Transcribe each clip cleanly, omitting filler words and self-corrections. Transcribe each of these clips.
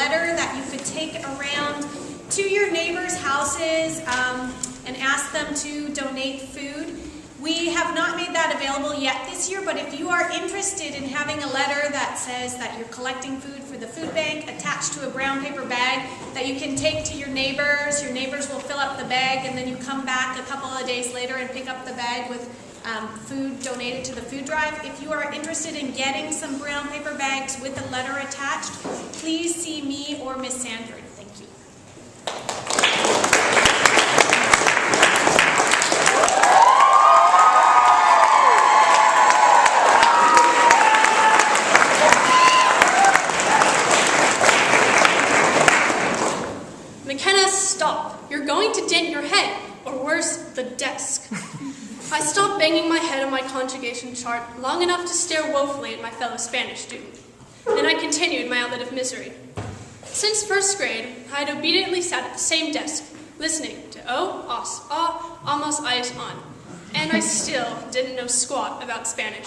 letter that you could take around to your neighbors' houses and ask them to donate food. We have not made that available yet this year, but if you are interested in having a letter that says that you're collecting food for the food bank attached to a brown paper bag that you can take to your neighbors will fill up the bag, and then you come back a couple of days later and pick up the bag with food donated to the food drive. If you are interested in getting some brown paper bags with a letter attached, please see me or Miss Sandford. Thank you. McKenna, stop. You're going to dent your head, or worse, the desk. I stopped banging my head on my conjugation chart long enough to stare woefully at my fellow Spanish student. Then I continued my outlet of misery. Since first grade, I had obediently sat at the same desk, listening to o, os, a, amos, ayes, on, and I still didn't know squat about Spanish.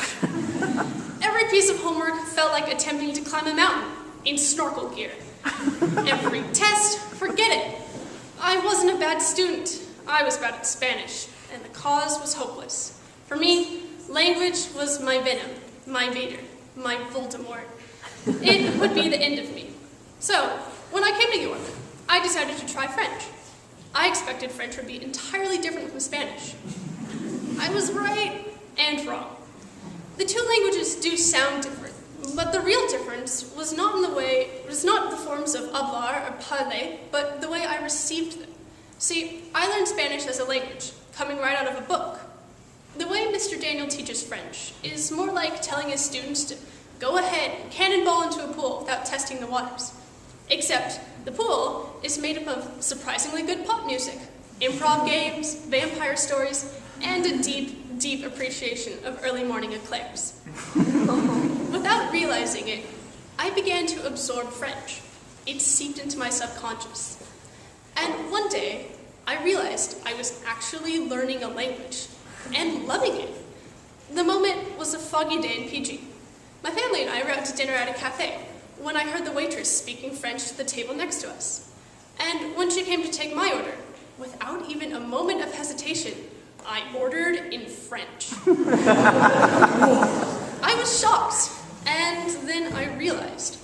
Every piece of homework felt like attempting to climb a mountain in snorkel gear. Every test, forget it. I wasn't a bad student. I was bad at Spanish, and the cause was hopeless. For me, language was my venom, my Vader, my Voldemort. It would be the end of me. So, when I came to York, I decided to try French. I expected French would be entirely different from Spanish. I was right and wrong. The two languages do sound different, but the real difference was not the forms of hablar or parler, but the way I received them. See, I learned Spanish as a language, coming right out of a book. The way Mr. Daniel teaches French is more like telling his students to go ahead and cannonball into a pool without testing the waters. Except the pool is made up of surprisingly good pop music, improv games, vampire stories, and a deep, deep appreciation of early morning eclairs. Without realizing it, I began to absorb French. It seeped into my subconscious. And one day, I realized I was actually learning a language and loving it. The moment was a foggy day in PG. My family and I were out to dinner at a cafe when I heard the waitress speaking French to the table next to us. And when she came to take my order, without even a moment of hesitation, I ordered in French. I was shocked, and then I realized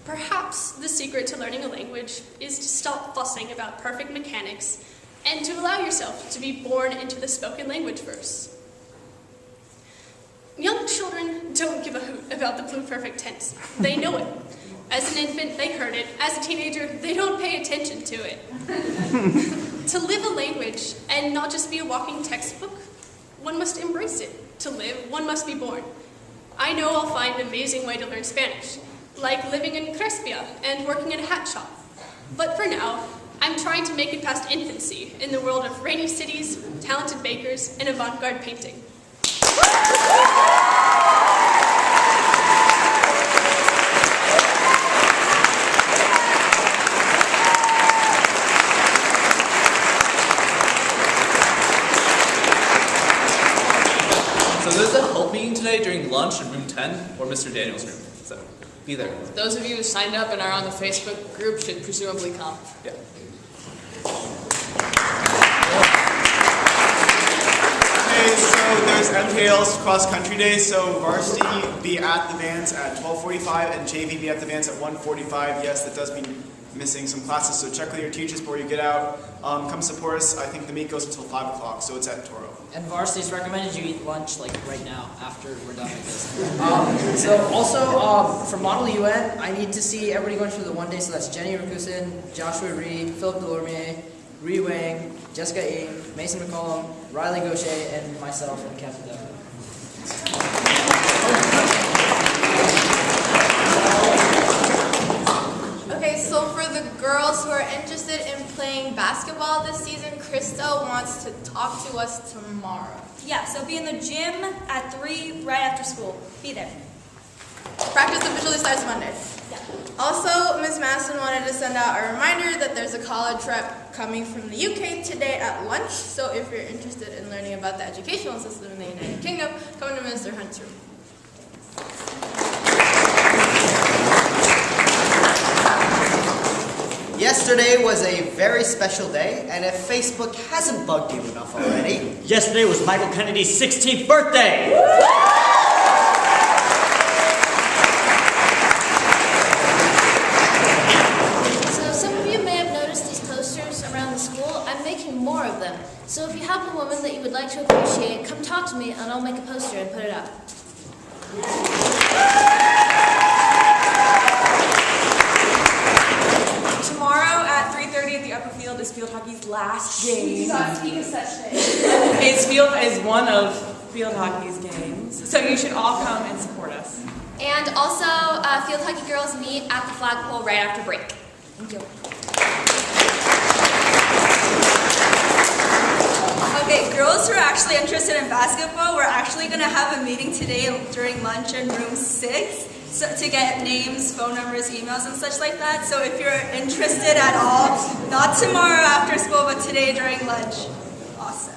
perhaps the secret to learning a language is to stop fussing about perfect mechanics and to allow yourself to be born into the spoken language verse. Young children don't give a hoot about the pluperfect tense. They know it. As an infant, they heard it. As a teenager, they don't pay attention to it. To live a language and not just be a walking textbook, one must embrace it. To live, one must be born. I know I'll find an amazing way to learn Spanish, like living in Crespia and working in a hat shop. But for now, I'm trying to make it past infancy in the world of rainy cities, talented bakers, and avant-garde painting. So there's a help meeting today during lunch in room 10 or Mr. Daniel's room. So be there. Those of you who signed up and are on the Facebook group should presumably come. Yeah. Okay, so there's MKL's Cross Country Day. So varsity be at the Vans at 12:45 and JV be at the Vans at 1:45. Yes, that does mean missing some classes. So check with your teachers before you get out. Come support us. I think the meet goes until 5 o'clock, so it's at Toro. And varsity's recommended you eat lunch like right now after we're done with this. So also for Model UN, I need to see everybody going through the one day. So that's Jenny Rakusin, Joshua Reed, Philip Delormier, Ree Wang, Jessica Ng, Mason McCollum, Riley Gaucher, and myself and Captain Doug. Okay, so for the girls who are interested in playing basketball this season, Krista wants to talk to us tomorrow. Yeah, so be in the gym at 3 right after school. Be there. Practice officially starts Monday. Yeah. Also, Ms. Masson wanted to send out a reminder that there's a college rep coming from the UK today at lunch. So if you're interested in learning about the educational system in the United Kingdom, come to Mr. Hunt's room. Yesterday was a very special day, and if Facebook hasn't bugged you enough already, Yesterday was Michael Kennedy's 16th birthday! So some of you may have noticed these posters around the school. I'm making more of them. So if you have a woman that you would like to appreciate, come talk to me and I'll make a poster and put it up. Tomorrow at 3:30 at the upper field is field hockey's last game. Is one of field hockey's games, so you should all come and support us. And also, field hockey girls meet at the flagpole right after break. Thank you. Okay, girls who are actually interested in basketball, we're actually going to have a meeting today during lunch in room 6 to get names, phone numbers, emails, and such like that. So if you're interested at all, not tomorrow after school, but today during lunch. Awesome.